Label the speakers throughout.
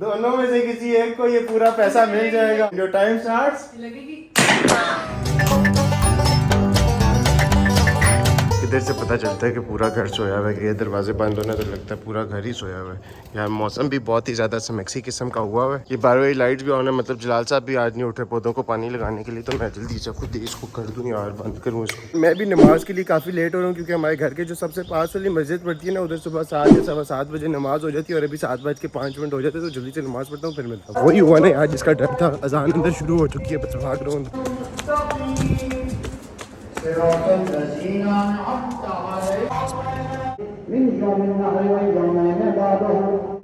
Speaker 1: दोनों में से किसी एक को ये पूरा पैसा मिल जाएगा। जो टाइम स्टार्ट्स
Speaker 2: लगेगी।
Speaker 1: इधर से पता चलता है कि पूरा घर सोया हुआ है। ये दरवाजे बंद होने तो लगता है पूरा घर ही सोया हुआ है। यार मौसम भी बहुत ही ज़्यादा समैक्सी किस्म का हुआ है। ये 12 लाइट भी ऑन है, मतलब जलाल साहब भी आज नहीं उठे पौधों को पानी लगाने के लिए। तो मैं जल्दी से खुद इसको कर दूँ यार, बंद करूँ इसको। मैं भी नमाज के लिए काफ़ी लेट हो रहा हूँ क्योंकि हमारे घर के जो सबसे पास वाली मस्जिद पड़ती है ना, उधर सुबह 7 या 7:15 बजे नमाज हो जाती है और अभी 7:05 हो जाते हैं। तो जल्दी से नमाज पढ़ता हूँ फिर मिलता हूँ। वही हुआ ना यार जिसका डर था, अजान अंदर शुरू हो चुकी है, बस भाग रहा हूँ।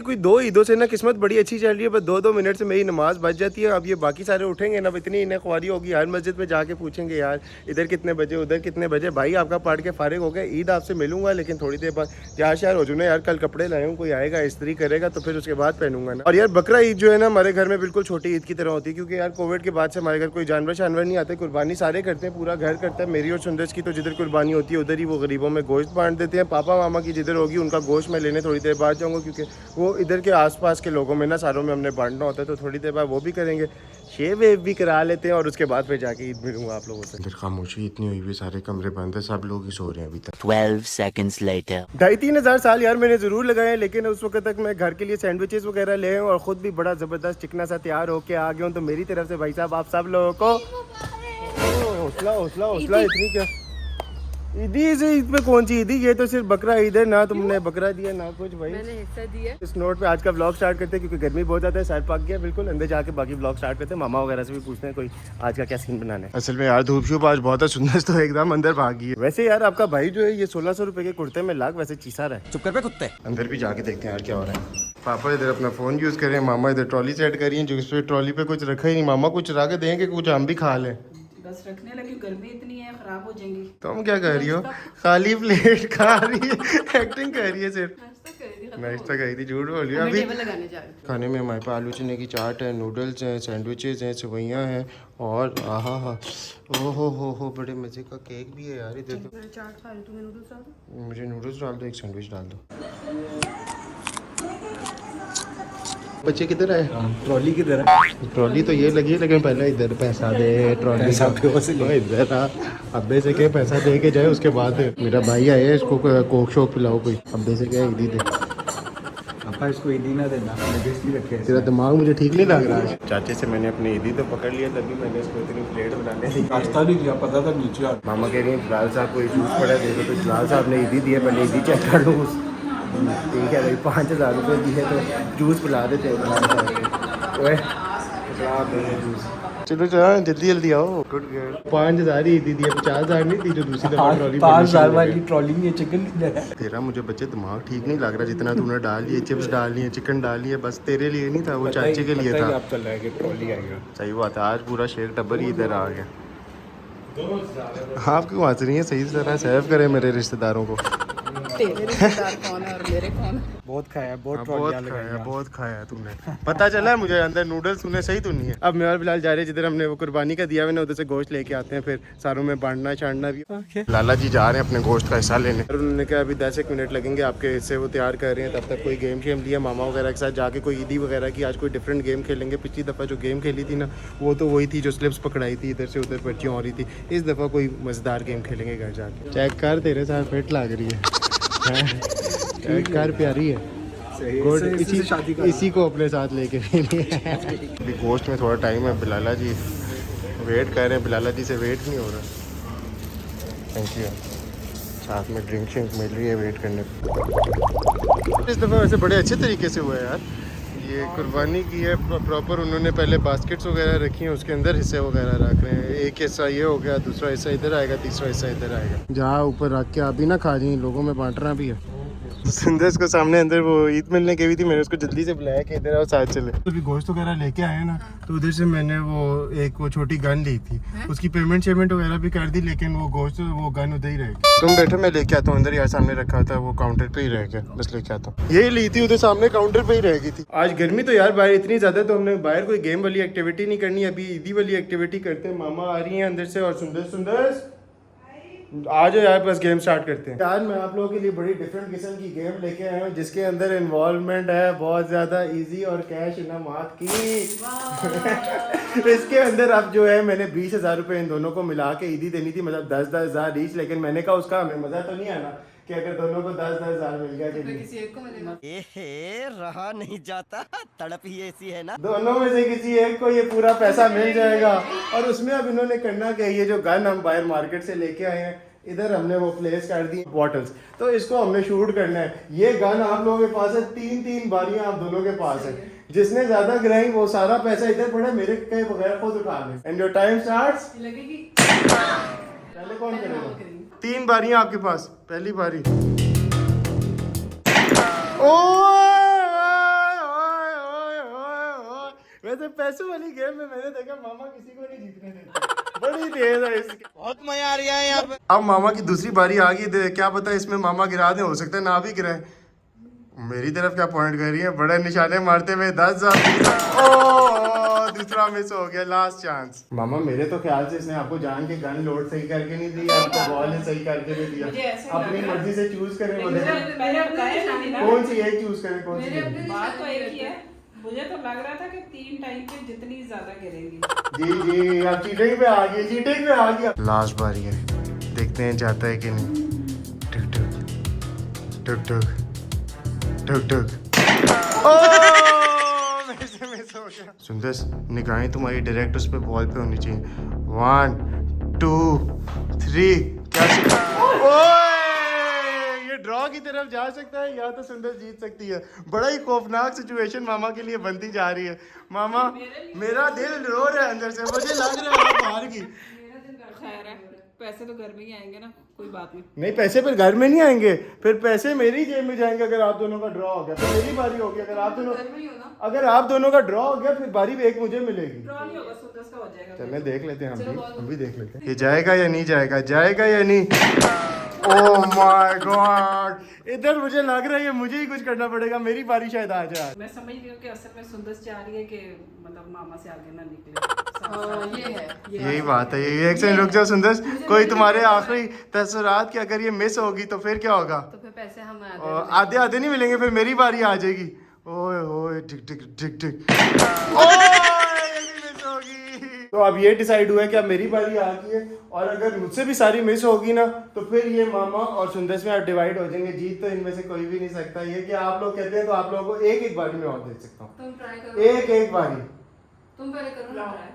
Speaker 1: कोई 2 ईदों से ना किस्मत बड़ी अच्छी चल रही है, बस 2-2 मिनट से मेरी नमाज बच जाती है। अब ये बाकी सारे उठेंगे ना, इतनी इन्हें ख्वारी होगी हर मस्जिद में जाके पूछेंगे यार इधर कितने बजे उधर कितने बजे। भाई आपका पढ़ के फारिग हो गया, ईद आपसे मिलूंगा लेकिन थोड़ी देर बाद यार शायर हो जाऊँ यार। कल कपड़े लाए हूँ, कोई आएगा इस्त्री करेगा तो फिर उसके बाद पहनूंगा ना। और यार बकरा ईद जो है ना हमारे घर में बिल्कुल छोटी ईद की तरह होती है क्योंकि यार कोविड के बाद से हमारे घर कोई जानवर नहीं आते। कुर्बानी सारे करते हैं, पूरा घर करता है। मेरी और सुंदर की तो जिधर कुर्बानी होती है उधर ही वो गरीबों में गोश्त बांट देते हैं। पापा मामा की जिधर होगी उनका गोश्त मैं लेने थोड़ी देर बाद जाऊँगा क्योंकि वो इधर के आसपास के लोगों में ना सारों में हमने बांटना होता है। तो थोड़ी देर बाद वो भी करेंगे, शेव वेव भी करा लेते हैं और उसके बाद फिर जाके ईद मिलूंगा आप लोगों से। खामोशी इतनी हुई हुई, सारे कमरे बंद है, सब लोग ही सो रहे हैं अभी तक।
Speaker 3: 12 seconds later
Speaker 1: 2,500-3 हज़ार साल यार मैंने जरूर लगाए हैं, लेकिन उस वक्त तक मैं घर के लिए सैंडविचेस वगैरह ले आऊं और खुद भी बड़ा जबरदस्त चिकना सा तैयार होके आ गया हूँ। तो मेरी तरफ से भाई साहब आप सब लोगों को हौसला हौसला हौसला। इतनी क्या ईदी से, ईद पे कौन सी ईदी, ये तो सिर्फ बकरा ईद है ना। तुमने बकरा दिया ना कुछ भाई,
Speaker 2: मैंने हिस्सा दिया।
Speaker 1: इस नोट पे आज का व्लॉग स्टार्ट करते हैं क्योंकि गर्मी बहुत ज़्यादा है। सर पक गया बिल्कुल, अंदर जाके बाकी व्लॉग स्टार्ट करते हैं। मामा वगैरह से भी पूछते हैं कोई आज का क्या सीन बनाना है। असल में यार धूप शूप आज बहुत है, सुंदर तो एकदम अंदर भाग गई है। वैसे यार आपका भाई जो है ये 1600 रुपए के कुर्ते में लाख वैसे चीसा रहा है।
Speaker 4: चुप कर पे कुत्ते।
Speaker 1: अंदर भी जाके देखते हैं यार क्या हो रहा है। पापा इधर अपना फोन यूज कर रहे हैं, मामा इधर ट्रॉली सेट कर रही है जो इस पे ट्रॉली पे कुछ रखा ही नहीं। मामा कुछ चुरा के देंगे, कुछ हम भी खा लें।
Speaker 2: बस रखने लगी, गर्मी इतनी है खराब हो जाएंगी।
Speaker 1: तुम क्या कर रही हो, खाली प्लेट खा रही है, एक्टिंग कर रही है सिर्फ। नाश्ता करी थी, झूठ बोल रही है। अभी
Speaker 2: लगाने जा रही
Speaker 1: खाने में हमारे पास आलू चने की चाट है, नूडल्स हैं, सैंडविचेस हैं, सेवइयाँ हैं और आहा हा ओहो हो बड़े मज़े का केक भी है यार। इधर तो
Speaker 2: मैं चाट खा रही, तुम्हें नूडल्स डाल दो।
Speaker 1: मुझे नूडल्स डाल दो, एक सैंडविच डाल दो। बच्चे किधर आए?
Speaker 4: ट्रॉली किधर है?
Speaker 1: ट्रॉली तो ये लगी है लेकिन पहले इधर पैसा दे, ट्रॉली इधर आ। अब्बे से क्या पैसा दे के जाए उसके बाद मेरा भाई आया है, इसको कोक शोक पिलाओ कोई। अब्बे से क्या ईदी दे,
Speaker 4: पापा इसको ईदी ना देना, रखे।
Speaker 1: तेरा दिमाग मुझे ठीक नहीं लग रहा है। चाचे से मैंने अपनी ईदी तो पकड़ लिया, तभी मैंने इसको इतनी प्लेट बनाने दी।
Speaker 4: रास्ता नहीं दिया, पता था नीचे आ।
Speaker 1: मामा कह रही है जलाल साहब को जूस पड़ा देखो, तो जलाल साहब ने ईदी दी है, पहले ईदी चेक कर लो। ठीक है भाई, 5,000 रुपये दिए तो जूस पिला देते हैं। चलो चलो जल्दी आओ। 5,000 ही दी है, 50,000 नहीं दी जो दूसरी दफा ट्रॉली।
Speaker 4: 5,000 वाली ट्रॉली में चिकन किधर है?
Speaker 1: तेरा मुझे बच्चे दिमाग ठीक नहीं लग रहा, जितना तूने डाल लिए, चिप्स डाल लिए, चिकन डाल लिए, बस तेरे लिए नहीं था, वो चाचे के लिए था।
Speaker 4: आप चल रहा है कि ट्रॉली आएगा।
Speaker 1: सही बात है, आज पूरा शेख टब्बर ही इधर आ गया। आप क्यों हंस रही हैं? सही तरह सेव करें मेरे रिश्तेदारों को।
Speaker 2: तेरे रिश्तेदार कौन है और मेरे कौन है?
Speaker 4: बहुत खाया,
Speaker 1: बहुत खाया तूने। पता चला है मुझे, अंदर नूडल्स तूने सही तो नहीं है। अब मैं और बिलाल जा रहे हैं जिधर हमने वो कुर्बानी का दिया हुआ ना, उधर से गोश्त लेके आते हैं, फिर सारों में बांटना छाड़ना भी। लाला जी जा रहे हैं अपने गोश्त का हिस्सा लेने। उन्होंने कहा अभी 10 मिनट लगेंगे आपके हिस्से वो तैयार कर रहे हैं, तब तक कोई गेम शेम लिया मामा वगैरह के साथ जाके, कोई ईदी वगैरह की। आज कोई डिफरेंट गेम खेलेंगे। पिछली दफ़ा जो गेम खेली थी ना वो तो वही थी जो स्लिप्स पकड़ाई थी, इधर से उधर पर्चियाँ हो रही थी। इस दफ़ा कोई मज़ेदार गेम खेलेंगे घर जाके। चेक कर, तेरे साथ फिट लग रही है, चेक कर, प्यारी है। गुड, इसी को अपने साथ लेके अभी गोश्त में थोड़ा टाइम है। बिलाला जी वेट कर रहे हैं, बिलाला जी से वेट नहीं हो रहा। Thank you. साथ में ड्रिंक शिंक मिल रही है वेट करने पर। इस दफ़ा वैसे बड़े अच्छे तरीके से हुआ है यार। ये कुर्बानी की है प्रॉपर, उन्होंने पहले बास्केट्स वगैरह रखी हैं, उसके अंदर हिस्से वगैरह रख रहे हैं। एक हिस्सा ये हो गया, दूसरा हिस्सा इधर आएगा, तीसरा हिस्सा इधर आएगा। जहाँ ऊपर रख के आप ही ना खा जाइए, लोगों में बांटना भी है। सुंदर को सामने अंदर वो ईद मिलने की भी थी, मैंने उसको जल्दी से बुलाया कि इधर आओ साथ चले। तो अभी गोश्त वगैरह लेके आए ना, तो उधर से मैंने वो एक वो छोटी गन ली थी, उसकी पेमेंट शेमेंट वगैरह भी कर दी, लेकिन वो गोश्त वो गन उधर ही रह गई। तुम बैठो, मैं लेके आता हूँ। अंदर यार सामने रखा था, वो काउंटर पे ही रह गया, बस लेके आता हूँ। यही ली थी, उधर सामने काउंटर पे ही रह गई थी। आज गर्मी तो यार बाहर इतनी ज्यादा, तो हमने बाहर कोई गेम वाली एक्टिविटी नहीं करनी, अभी ईदी वाली एक्टिविटी करते हैं। मामा आ रही है अंदर से और सुंदर आ जाओ यार, बस गेम स्टार्ट करते हैं। आज मैं आप लोगों के लिए बड़ी डिफरेंट किस्म की गेम लेके आया हूँ जिसके अंदर इन्वॉल्वमेंट है बहुत ज़्यादा इजी और कैश इनामात की। इसके अंदर अब जो है मैंने 20,000 रुपये इन दोनों को मिला के ईदी देनी थी, मतलब 10-10 हज़ार ईच। लेकिन मैंने कहा उसका हमें मज़ा तो नहीं आना कि अगर दोनों को 10-10 हज़ार मिल गया कि
Speaker 2: किसी एक को मिलेगा।
Speaker 3: रहा नहीं जाता, तड़प ही ऐसी है ना।
Speaker 1: दोनों में से किसी एक को ये पूरा पैसा मिल जाएगा। और उसमें अब इन्होंने करना क्या, ये जो गन हम बाहर मार्केट से लेके आए हैं इधर हमने वो प्लेस कर दी बॉटल्स, तो इसको हमने शूट करना है। ये गन आप लोगों के पास है, 3-3 बारियां आप दोनों के पास है। जिसने ज्यादा गिराई वो सारा पैसा इधर पड़ा, मेरे के बगैर खुद उठा ले। And your time starts.
Speaker 2: लगेगी।
Speaker 1: पहले कौन करेगा? 3 बारियां आपके पास, पहली बारी। वैसे पैसों वाली गेम में मैंने देखा मामा किसी को नहीं जीतने देते, बड़ी तेज है इसकी।
Speaker 3: बहुत मजा आ रहा है यहाँ पे।
Speaker 1: अब मामा की दूसरी बारी आ गई, क्या पता इसमें मामा गिरा दे, हो सकता है ना भी गिराए। मेरी तरफ क्या पॉइंट कर रही है, बड़े निशाने मारते हुए 10,000। ओह दूसरा मिस हो गया, लास्ट चांस। मामा मेरे तो ख्याल से इसने आपको जान के गन लोड सही करके नहीं दी, आपको बॉल ने सही करके नहीं दिया। अपनी मर्जी से चूज करें, वो देखें कौन सी एक चूज करें, कौन सी एक।
Speaker 2: बात तो एक ही है, मुझे तो लग रहा था कि 3 टाइम पे जितनी ज्यादा गिरेंगी।
Speaker 1: जी आप चीटिंग पे आ गए, चीटिंग पे आ गया। लास्ट बारी है, देखते हैं जाता है कि नहीं। टुक टुक टुक टुक टुक टुक। मिस हो गया। सुंदर निगाहें तुम्हारी डायरेक्ट उस पे बॉल पे होनी चाहिए। 1 2 3। ये ड्रॉ की तरफ जा सकता है या तो सुंदर जीत सकती है। बड़ा ही खौफनाक सिचुएशन मामा के लिए बनती जा रही है। मामा मेरा दिल रो रहा है अंदर से, मुझे लग रहा है आप हार गई।
Speaker 2: खैर है, पैसे तो घर में ही आएंगे ना, कोई बात नहीं।
Speaker 1: नहीं पैसे फिर घर में नहीं आएंगे, फिर पैसे मेरी जेब में जाएंगे। अगर आप दोनों का ड्रॉ हो गया तो मेरी बारी होगी। अगर आप दोनों का ड्रॉ हो गया फिर बारी एक मुझे मिलेगी।
Speaker 2: ड्रॉ नहीं होगा, 10 का हो जाएगा।
Speaker 1: चलें देख लेते हैं, हम भी देख लेते हैं ये जाएगा या नहीं जाएगा, जाएगा या नहीं। ओह माय गॉड, इधर मुझे लग रहा है ये मुझे ही कुछ करना पड़ेगा, मेरी बारी शायद आ जाए।
Speaker 2: मैं समझ रही हूँ कि असल में सुंदर चाह रही है कि मतलब मामा से आगे ना निकले। ये है,
Speaker 1: यही बात है। ये एक सेकंड रुक जाओ सुंदर, कोई तुम्हारे आखिरी तसव्वुरात कि अगर ये मिस होगी तो फिर क्या होगा?
Speaker 2: तो फिर पैसे हम
Speaker 1: आधे आधे नहीं मिलेंगे, फिर मेरी बारी आ जाएगी। ओए ओए टिक टिक टिक टिक। ओए मिस होगी। तो अब ये डिसाइड हुआ है कि अब मेरी बारी आ गई है, और अगर मुझसे भी सारी मिस होगी ना तो फिर ये मामा और सुंदर में आप डिवाइड हो जाएंगे। जीत तो इनमें से कोई भी नहीं सकता। ये कि आप लोग कहते हैं तो आप लोगों को एक एक बारी में और दे सकता हूँ।
Speaker 2: तुम ट्राई करो,
Speaker 1: एक एक बारी
Speaker 2: तुम पहले करो ना ट्राई।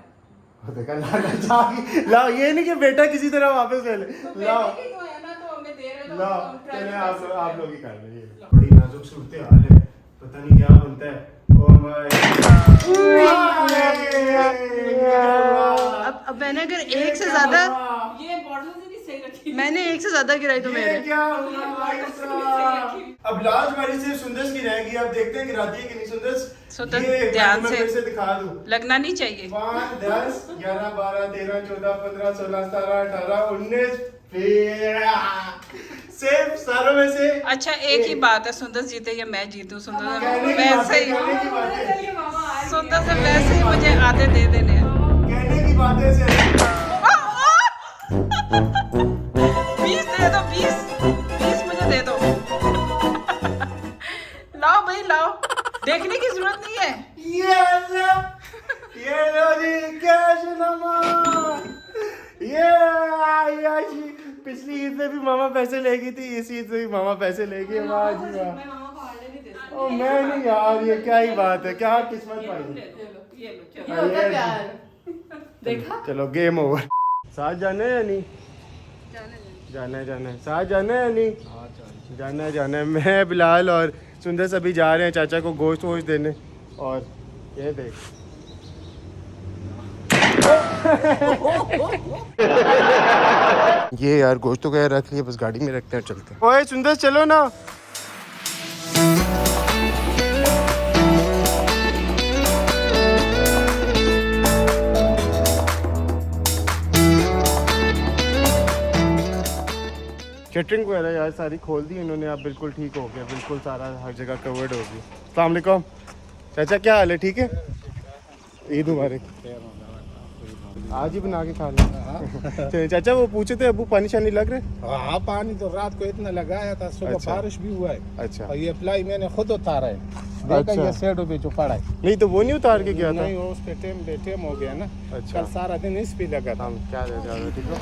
Speaker 1: देखा लाओ, ये नहीं कि बेटा किसी तरह वापस ले ले। लाओ लाओ, चले आप लोग ही कर लीजिए। बड़ी नाजुक सूरत हाल है, पता नहीं क्या बनता है।
Speaker 5: अब मैंने अगर एक से ज्यादा
Speaker 2: ये बॉटल से नहीं सही रखी।
Speaker 5: मैंने एक से ज्यादा गिराई तो मेरे
Speaker 1: क्या हुआ भाई साहब? अब लास्ट बारी सिर्फ सुंदर की रहेगी, अब देखते हैं गिराती है कि नहीं सुंदर।
Speaker 5: सुंदर ध्यान
Speaker 1: से दिखा दूं,
Speaker 2: लगना नहीं चाहिए।
Speaker 1: 5 10 11 12 13 14 15 16 17 18 19। सिर्फ सारों में से
Speaker 2: अच्छा एक ही बात है, सुंदर जीते या मैं जीतूं, सुंदर
Speaker 1: कहने की
Speaker 2: वैसे ही
Speaker 1: कहने की बातें
Speaker 2: सुंदर से वैसे ही मुझे आधे दे देने हैं।
Speaker 1: कहने की बातें से
Speaker 2: 20 दे दो, 20 मुझे दे दो। लाओ भाई लाओ, देखने की जरूरत नहीं है।
Speaker 1: ये लो जी कैश नमक। ये पिछली ईद में भी मामा पैसे ले गई थी, इस ईद में भी मामा पैसे ले गई। वाह जी वाह। ओ मैं नहीं यार, ये क्या ही बात है, क्या किस्मत पाई।
Speaker 2: देखा,
Speaker 1: चलो गेम ओवर। साथ जाना है या नहीं? जाना है साथ जाना है या नहीं? जाना है। मैं बिलाल और सुंदर सभी जा रहे हैं चाचा को गोश्त वोश्त देने। और ये देख ये यार गोश्त तो क्या रख लिया, बस गाड़ी में रखते हैं चलते हैं। ओए सुंदर चलो ना। कैटरिंग वगैरह यार सारी खोल दी इन्होंने, अब बिल्कुल ठीक हो गया, बिल्कुल सारा हर जगह कवर्ड हो गई। अस्सलाम वालेकुम चाचा, क्या हाल है? ठीक है, ईद मुबारक। आज ही बना के खा लें। चलिए चाचा, वो पूछे थे अबू पानी शानी लग रहे?
Speaker 6: हाँ पानी तो रात को इतना लगाया था, सुबह
Speaker 1: अच्छा।
Speaker 6: बारिश भी हुआ है।
Speaker 1: अच्छा।
Speaker 6: और ये प्लाई मैंने खुद उतारा है, देखा
Speaker 1: अच्छा।
Speaker 6: ये शेडो पे जो पड़ा है।
Speaker 1: नहीं तो वो नहीं उतार के गया था?
Speaker 6: नहीं, वो उस पे टेम हो गया ना।
Speaker 1: अच्छा।
Speaker 6: कल सारा दिन इस पे लगा था।
Speaker 1: हम क्या दे जा रहे ठीक है।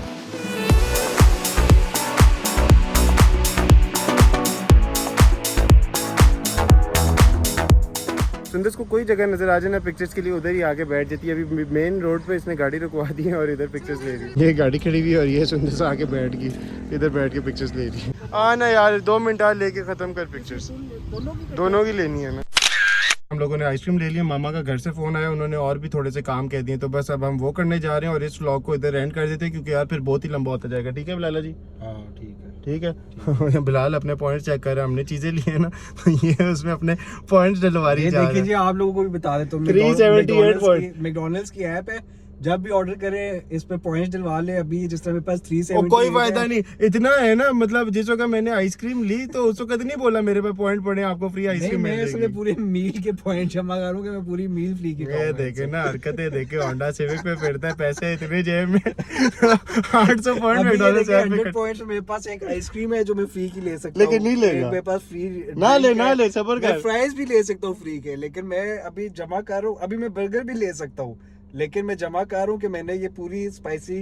Speaker 1: सुंदर को कोई जगह नजर आ जाए ना पिक्चर्स के लिए, उधर ही आके बैठ जाती है। अभी मेन रोड पे इसने गाड़ी रुकवा दी है और इधर पिक्चर्स ले रही है। ये गाड़ी खड़ी हुई है और ये सुंदर से आके बैठ गई, इधर बैठ के पिक्चर्स ले रही है। ना यार 2 मिनट और लेके खत्म कर पिक्चर्स, दोनों की लेनी है ना। हम लोगों ने आइसक्रीम ले लिया, मामा का घर से फोन आया, उन्होंने और भी थोड़े से काम कह दिए, तो बस अब हम वो करने जा रहे हैं और इस व्लॉग को इधर एंड कर देते हैं क्योंकि यार फिर बहुत ही लंबा होता जाएगा। ठीक है बिलाला जी?
Speaker 6: हाँ ठीक है।
Speaker 1: ठीक है। बिलाल अपने पॉइंट्स चेक कर रहे हैं, हमने चीजें ली है ना तो ये उसमें अपने पॉइंट्स डलवा रही
Speaker 4: ये
Speaker 1: जा रहा
Speaker 4: देखिए
Speaker 1: है।
Speaker 4: जी, आप लोगों को भी बता देता हूँ,
Speaker 1: 378 पॉइंट।
Speaker 4: मैकडॉनल्ड्स की ऐप है, जब भी ऑर्डर करें इस पे पॉइंट्स डलवा ले। अभी जिस तरह मेरे पास
Speaker 1: और
Speaker 4: 378
Speaker 1: कोई फायदा नहीं, इतना है ना, मतलब जिस वक्त मैंने आइसक्रीम ली तो उस वक्त नहीं बोला मेरे पे पॉइंट पड़े आपको फ्री
Speaker 4: नहीं,
Speaker 1: आइसक्रीम
Speaker 4: मैं
Speaker 1: मिल
Speaker 4: इसमें
Speaker 1: जाएगी।
Speaker 4: पूरे मील के पॉइंट जमा करूंगा, मैं पूरी मील फ्री की
Speaker 1: ये देखे ना हरकतें देखे, होंडा सिविक पे फिरता है, पैसे इतने जेब में 800 पॉइंट मैकडॉनल्ड्स ऐप पे
Speaker 4: 100 पॉइंट्स मेरे पास एक आइसक्रीम है जो मैं फ्री की ले सकता हूं,
Speaker 1: लेकिन नहीं लेगा।
Speaker 4: मेरे पास फ्री
Speaker 1: ना ले सबर कर।
Speaker 4: फ्राइज भी ले सकता हूँ फ्री के, लेकिन मैं अभी जमा कर रहा हूँ। अभी मैं बर्गर भी ले सकता हूँ, लेकिन मैं जमा कर रहा हूँ कि मैंने ये पूरी स्पाइसी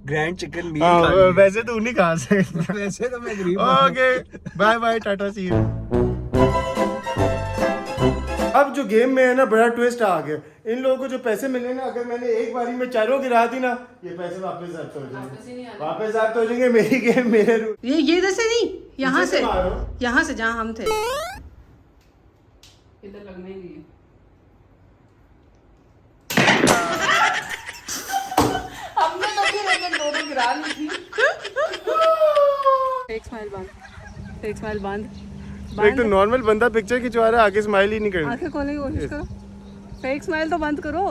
Speaker 4: ग्रैंड चिकन मील खा ली है।
Speaker 1: वैसे तो नहीं खा सकते।
Speaker 4: वैसे तो मैं गरीब हूँ।
Speaker 1: Okay bye bye, tata see you. अब जो गेम में है ना बड़ा ट्विस्ट आ गया। इन लोगों को जो पैसे मिले ना, अगर मैंने एक बारी में चारों गिरा दी ना, ये पैसे वापस जब्त हो जाएंगे, वापस जब्त हो जाएंगे। मेरी गेम मेरे रूल।
Speaker 5: ये इधर से नहीं, यहाँ
Speaker 1: इधर से
Speaker 5: से,
Speaker 1: मारो।
Speaker 5: यहाँ से जहाँ हम थे।
Speaker 2: इधर लगना ही नहीं है। हमने लगी लेकिन दोनों गिरा ली थी। एक स्माइल बंद, एक स्माइल बंद।
Speaker 1: एक तो नॉर्मल बंदा पिक्चर खिंचवा रहा है, आगे स्माइल ही नहीं करनी।
Speaker 2: आंखें खोलने की कोशिश करो, फेक स्माइल तो बंद करो।